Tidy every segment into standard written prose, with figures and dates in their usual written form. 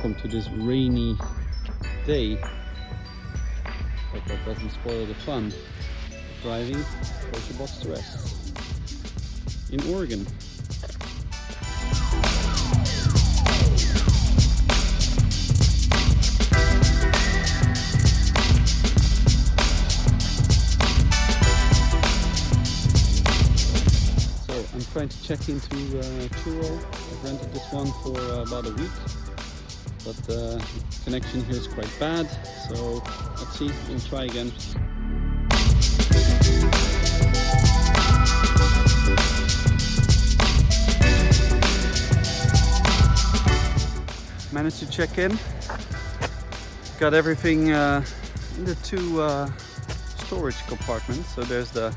welcome to this rainy day. Hope that doesn't spoil the fun. Driving Porsche Boxster S in Oregon. So I'm trying to check into Turo. I've rented this one for about a week, but the connection here is quite bad, so let's see, we'll try again. Managed to check in. Got everything in the two storage compartments. So there's the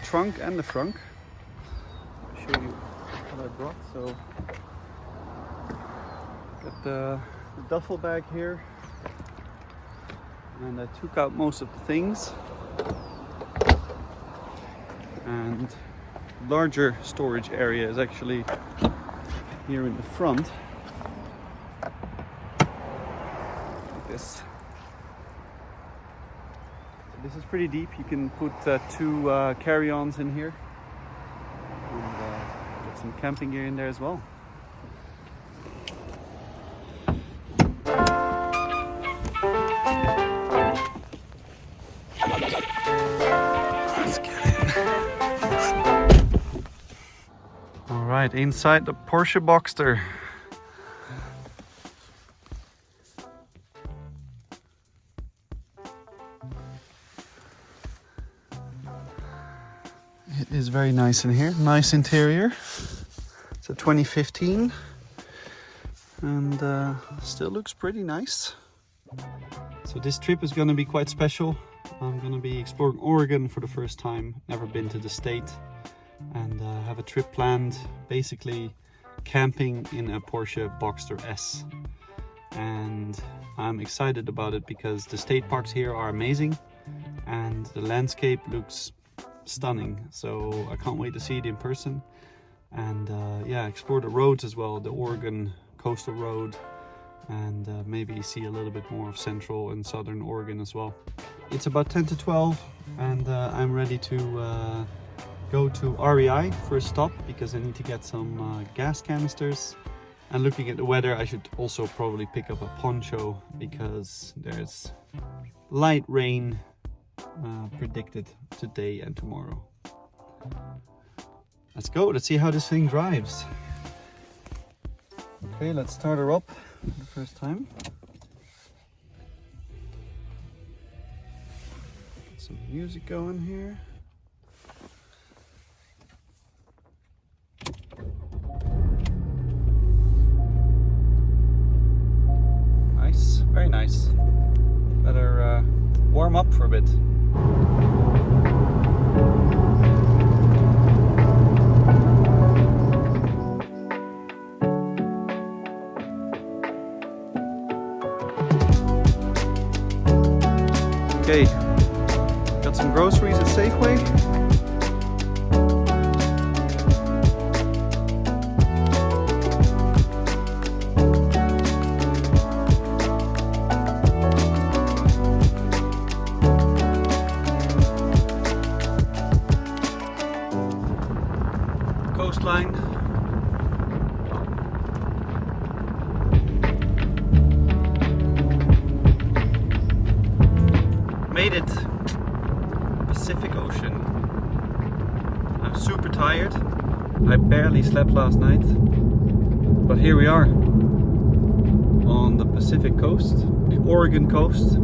trunk and the frunk. I'll show you what I brought. So got the duffel bag here, and I took out most of the things. And larger storage area is actually here in the front, like this. So this is pretty deep. You can put two carry-ons in here, and get some camping gear in there as well. Let's get in. Right, inside the Porsche Boxster. It is very nice in here, nice interior. It's a 2015 and still looks pretty nice. So this trip is going to be quite special. I'm going to be exploring Oregon for the first time, never been to the state. And have a trip planned, basically camping in a Porsche Boxster S. And I'm excited about it because the state parks here are amazing and the landscape looks stunning. So I can't wait to see it in person and yeah, explore the roads as well, the Oregon coastal road, and maybe see a little bit more of central and southern Oregon as well. It's about 10 to 12 and I'm ready to go to REI for a stop because I need to get some gas canisters. And looking at the weather, I should also probably pick up a poncho because there's light rain predicted today and tomorrow. Let's go, let's see how this thing drives. Okay, let's start her up for the first time. Get some music going here. Very nice. Better warm up for a bit. Okay, got some groceries at Safeway. Coastline. Made it. Pacific Ocean. I'm super tired. I barely slept last night. But here we are. On the Pacific coast. The Oregon coast.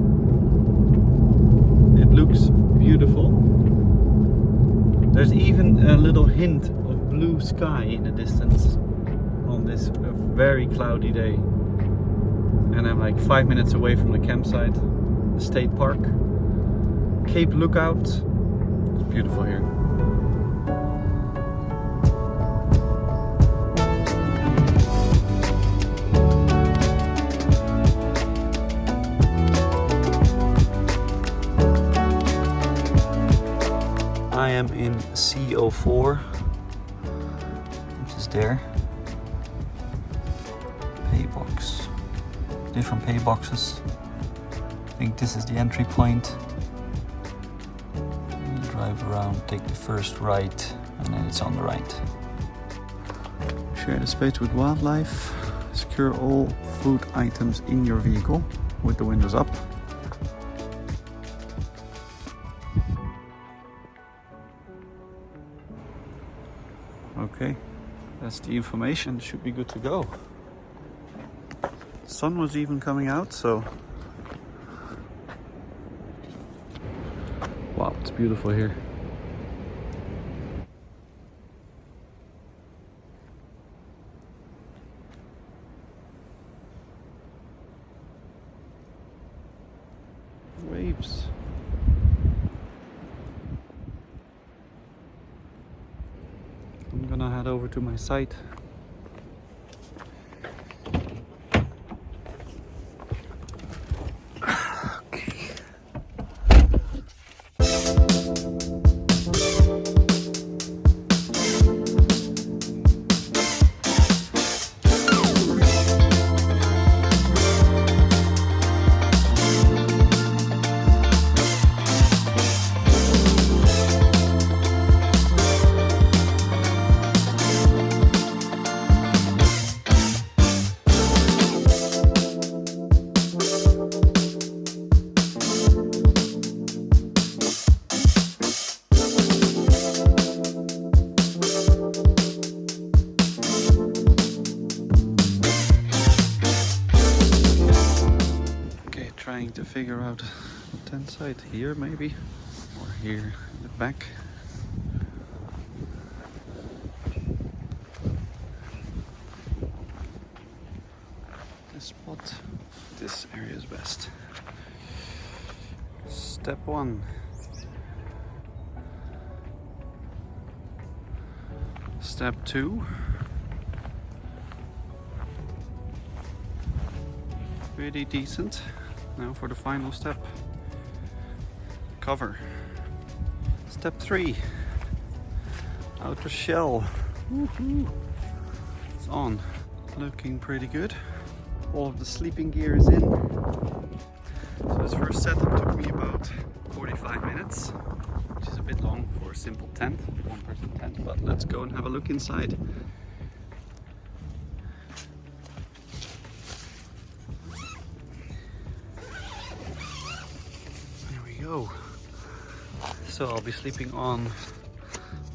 It looks beautiful. There's even a little hint of blue sky in the distance on this very cloudy day. And I'm like 5 minutes away from the campsite, the state park. Cape Lookout. It's beautiful here. I am in CO4, which is there. pay box. Different pay boxes. I think this is the entry point. Drive around, take the first right, and then it's on the right. Share the space with wildlife. Secure all food items in your vehicle with the windows up. Okay, that's the information. Should be good to go. The sun was even coming out, so wow, it's beautiful here. Waves. I'm gonna head over to my site. Trying to figure out the tent site here maybe, or here in the back. This spot, this area is best. Step 1. Step 2. Pretty decent. Now for the final step. Cover. Step 3. Outer shell. Woohoo. It's on. Looking pretty good. All of the sleeping gear is in. So this first setup took me about 45 minutes, which is a bit long for a simple tent, one-person tent, but let's go and have a look inside. So I'll be sleeping on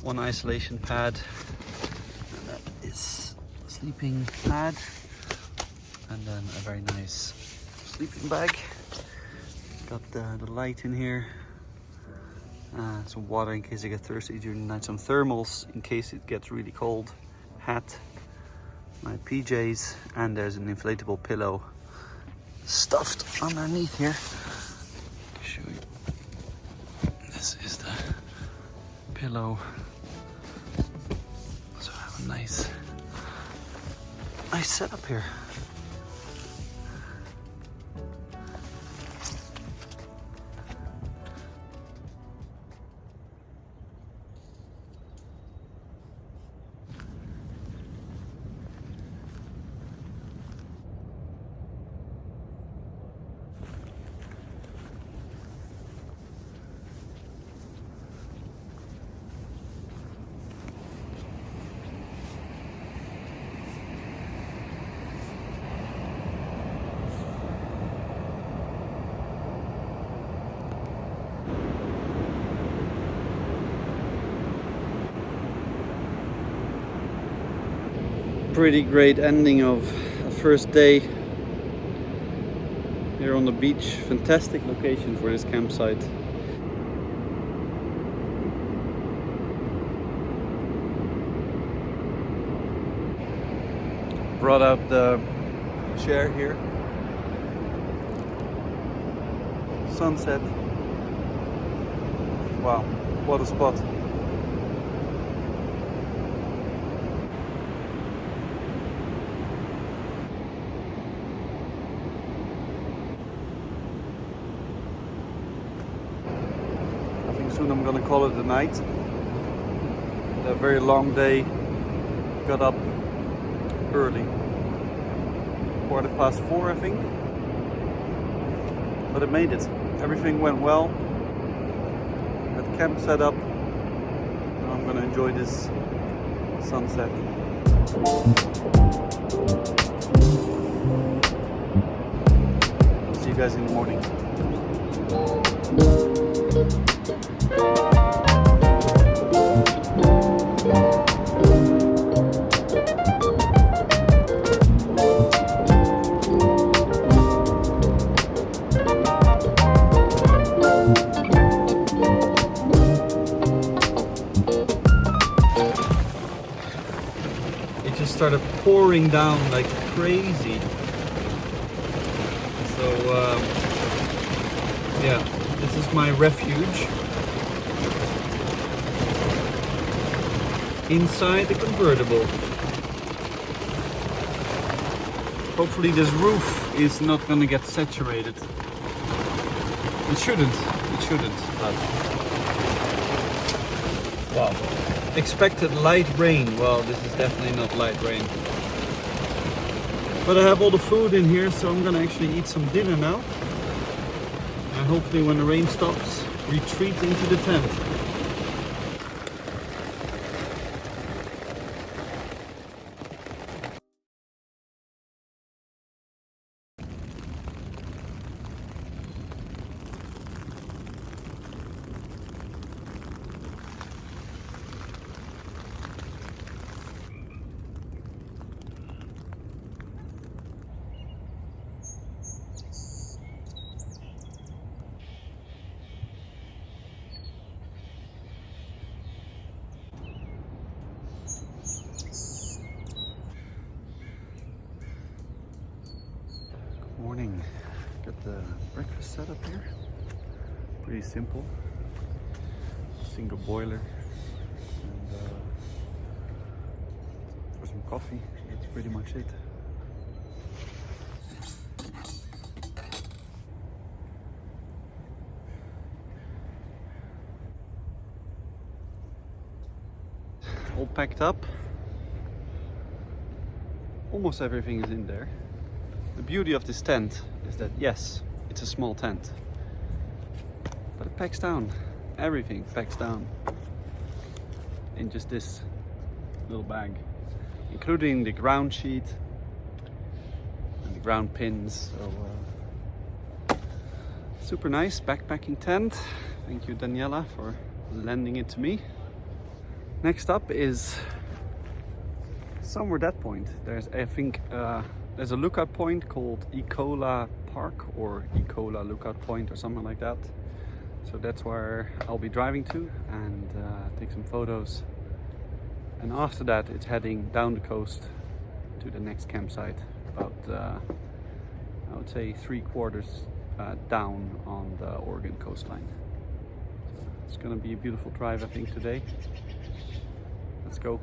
one isolation pad, and that is a sleeping pad, and then a very nice sleeping bag. Got the light in here, some water in case I get thirsty during the night, some thermals in case it gets really cold, hat, my PJs, and there's an inflatable pillow stuffed underneath here. Show you. This is the pillow, so I have a nice setup here. Pretty great ending of a first day here on the beach. Fantastic location for this campsite. Brought out the chair here. Sunset. Wow, what a spot. Soon I'm gonna call it a night. A very long day. Got up early. 4:15, I think. But it made it. Everything went well. Got camp set up. Now I'm gonna enjoy this sunset. See you guys in the morning. Started pouring down like crazy. So yeah, this is my refuge inside the convertible. Hopefully this roof is not gonna get saturated. It shouldn't, but wow. Expected light rain. Well, this is definitely not light rain. But I have all the food in here, so I'm gonna actually eat some dinner now. And hopefully when the rain stops, retreat into the tent. Morning. Got the breakfast set up here. Pretty simple. Single boiler. And for some coffee. That's pretty much it. All packed up. Almost everything is in there. The beauty of this tent is that, yes, it's a small tent, but it packs down. Everything packs down in just this little bag, including the ground sheet and the ground pins. So super nice backpacking tent. Thank you, Daniela, for lending it to me. Next up is somewhere that point. There's, I think, there's a lookout point called Ecola Park or Ecola Lookout Point or something like that. So that's where I'll be driving to and take some photos. And after that, it's heading down the coast to the next campsite, about I would say 3/4 down on the Oregon coastline. So it's gonna be a beautiful drive, I think, today. Let's go.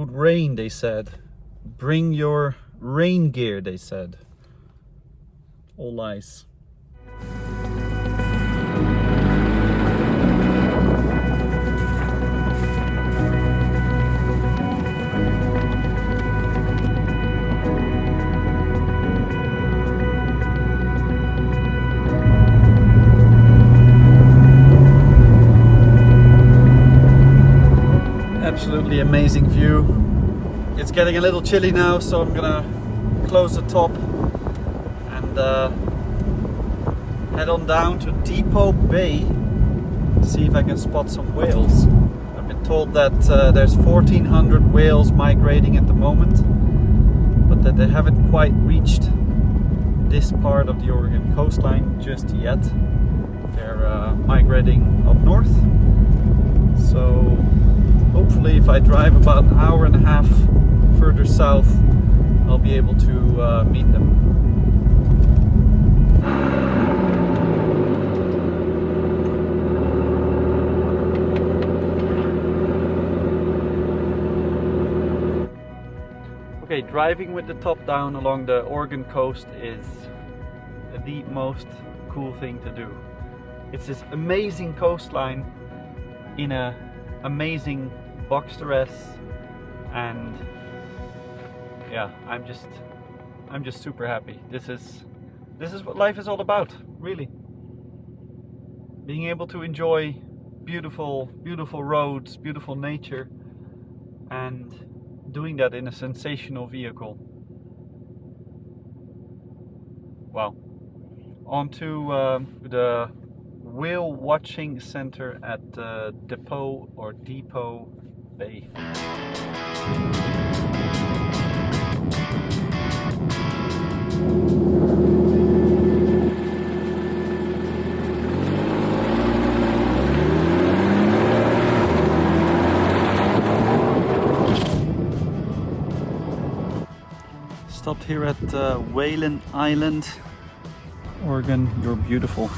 would rain, they said. Bring your rain gear, they said. All lies. Absolutely amazing view. It's getting a little chilly now, so I'm gonna close the top and head on down to Depoe Bay to see if I can spot some whales. I've been told that there's 1,400 whales migrating at the moment, but that they haven't quite reached this part of the Oregon coastline just yet. They're migrating up north. So hopefully if I drive about an hour and a half further south, I'll be able to meet them. Okay, driving with the top down along the Oregon coast is the most cool thing to do. It's this amazing coastline in a amazing Boxster S, and yeah, I'm just super happy. This is what life is all about, really. Being able to enjoy beautiful roads, beautiful nature, and doing that in a sensational vehicle. Wow. On to the whale watching center at Depoe or Depoe Bay. Stopped here at Whalen Island. Oregon, you're beautiful.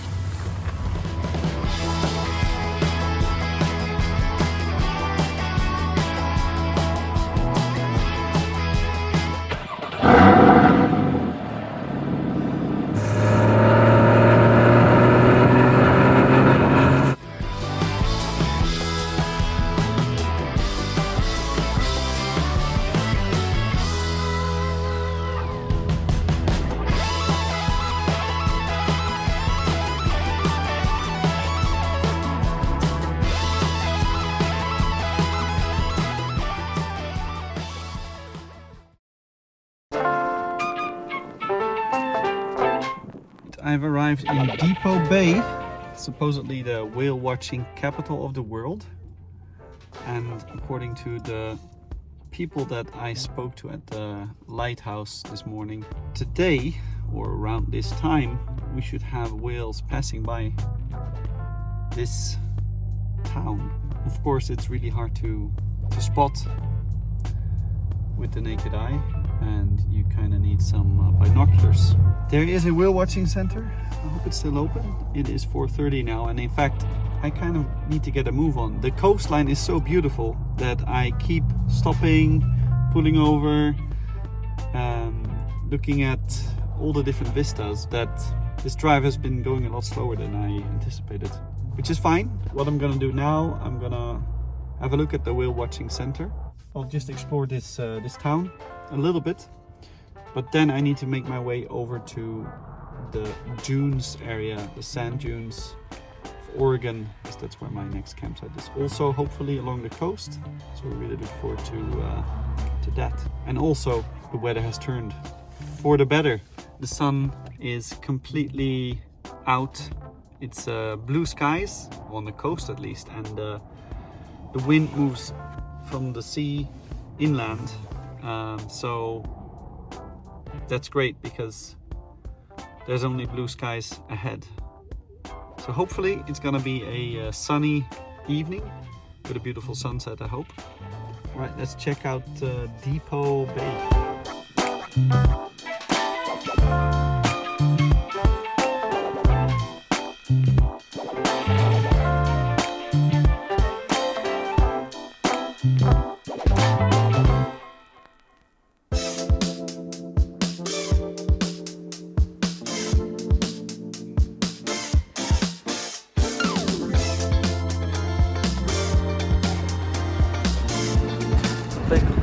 I've arrived in Depoe Bay, supposedly the whale watching capital of the world. And according to the people that I spoke to at the lighthouse this morning, today or around this time we should have whales passing by this town. Of course, it's really hard to spot with the naked eye, and you kind of need some binoculars. There is a whale watching center. I hope it's still open. It is 4:30 now, and in fact I kind of need to get a move on. The coastline is so beautiful that I keep stopping, pulling over, looking at all the different vistas, that this drive has been going a lot slower than I anticipated, which is fine. What I'm gonna do now, I'm gonna have a look at the whale watching center. I'll just explore this town a little bit, but then I need to make my way over to the dunes area, the sand dunes of Oregon, because that's where my next campsite is. Also, hopefully along the coast, so we really look forward to that. And also, the weather has turned for the better. The sun is completely out. It's blue skies on the coast at least, and the wind moves from the sea inland, so that's great because there's only blue skies ahead. So hopefully it's gonna be a sunny evening with a beautiful sunset, I hope. All right, let's check out Depoe Bay.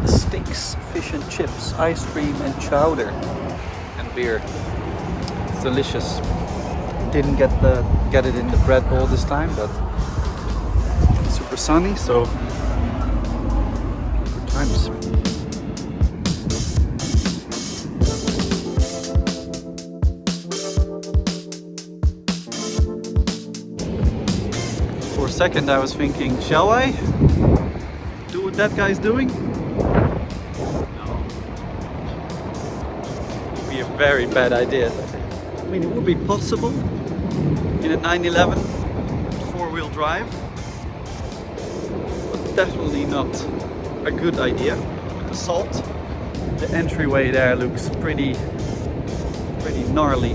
steaks, fish and chips, ice cream and chowder, and beer. It's delicious. Didn't get it in the bread bowl this time, but it's super sunny, so good times. For a second I was thinking, shall I do what that guy's doing? No. It would be a very bad idea. I mean, it would be possible in a 911 four-wheel drive, but definitely not a good idea. With the salt, the entryway there looks pretty gnarly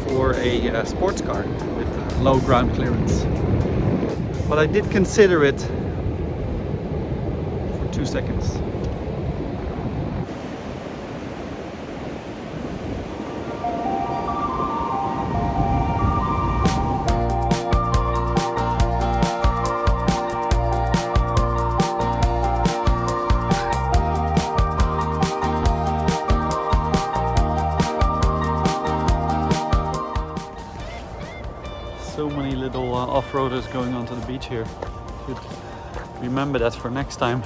for a sports car with low ground clearance. But I did consider it for 2 seconds. So many little off-roaders going onto the beach here. Should remember that for next time.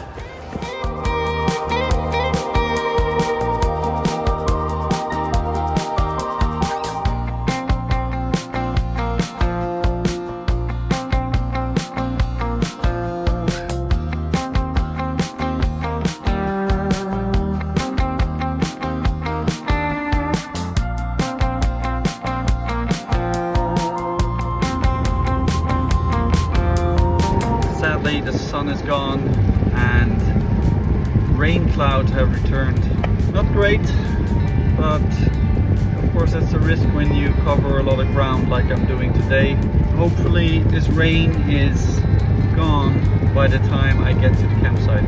The sun is gone and rain clouds have returned. Not great, but of course that's a risk when you cover a lot of ground like I'm doing today. Hopefully this rain is gone by the time I get to the campsite.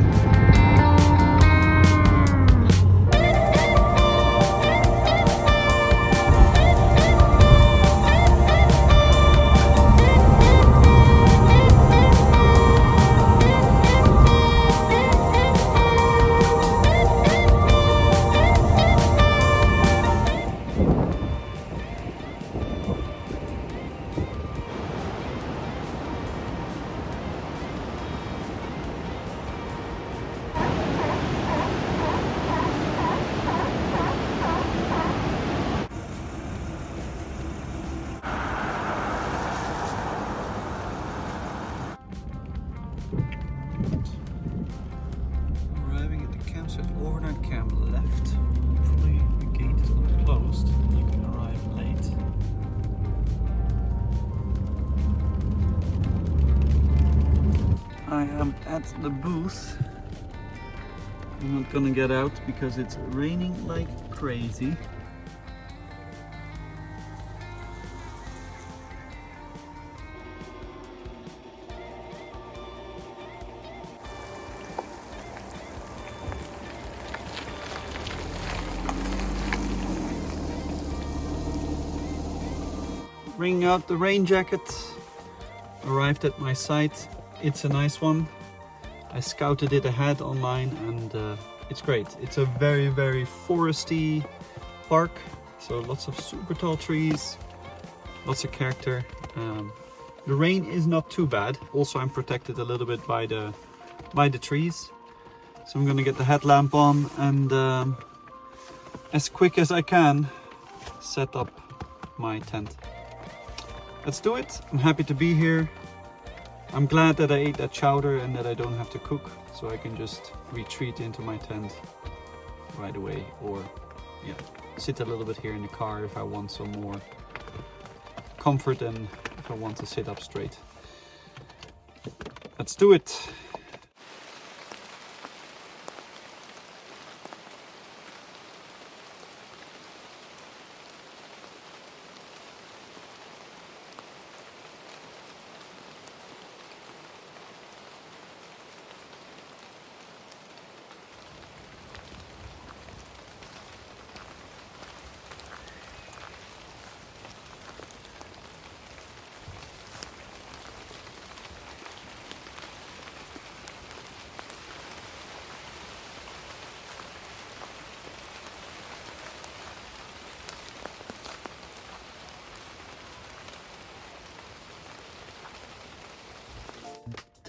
Overnight camp left. Hopefully the gate is not closed. You can arrive late. I am at the booth. I'm not gonna get out because it's raining like crazy. Bringing out the rain jacket, arrived at my site. It's a nice one. I scouted it ahead online and it's great. It's a very foresty park, so lots of super tall trees, lots of character. The rain is not too bad. Also, I'm protected a little bit by the trees. So I'm gonna get the headlamp on and as quick as I can set up my tent. Let's do it. I'm happy to be here. I'm glad that I ate that chowder and that I don't have to cook, so I can just retreat into my tent right away, or yeah, sit a little bit here in the car if I want some more comfort and if I want to sit up straight. Let's do it.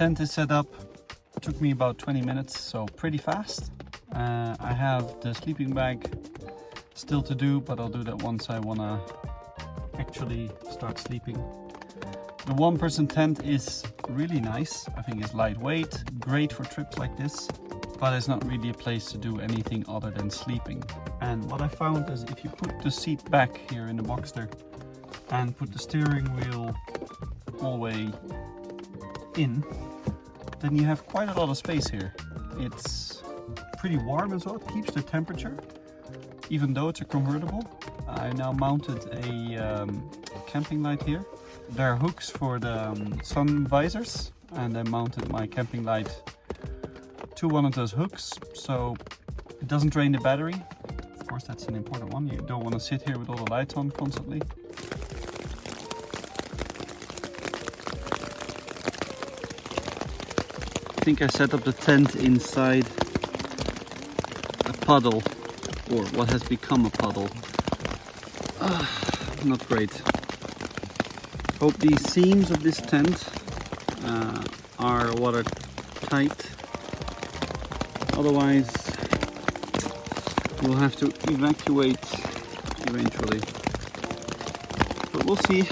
tent is set up. It took me about 20 minutes, so pretty fast. I have the sleeping bag still to do, but I'll do that once I wanna actually start sleeping. The one-person tent is really nice. I think it's lightweight, great for trips like this, but it's not really a place to do anything other than sleeping. And what I found is if you put the seat back here in the Boxster and put the steering wheel all the way in, then you have quite a lot of space here. It's pretty warm as well, it keeps the temperature, even though it's a convertible. I now mounted a camping light here. There are hooks for the sun visors, and I mounted my camping light to one of those hooks so it doesn't drain the battery. Of course, that's an important one. You don't want to sit here with all the lights on constantly. I think I set up the tent inside a puddle, or what has become a puddle. Not great. Hope these seams of this tent are watertight. Otherwise, we'll have to evacuate eventually. But we'll see.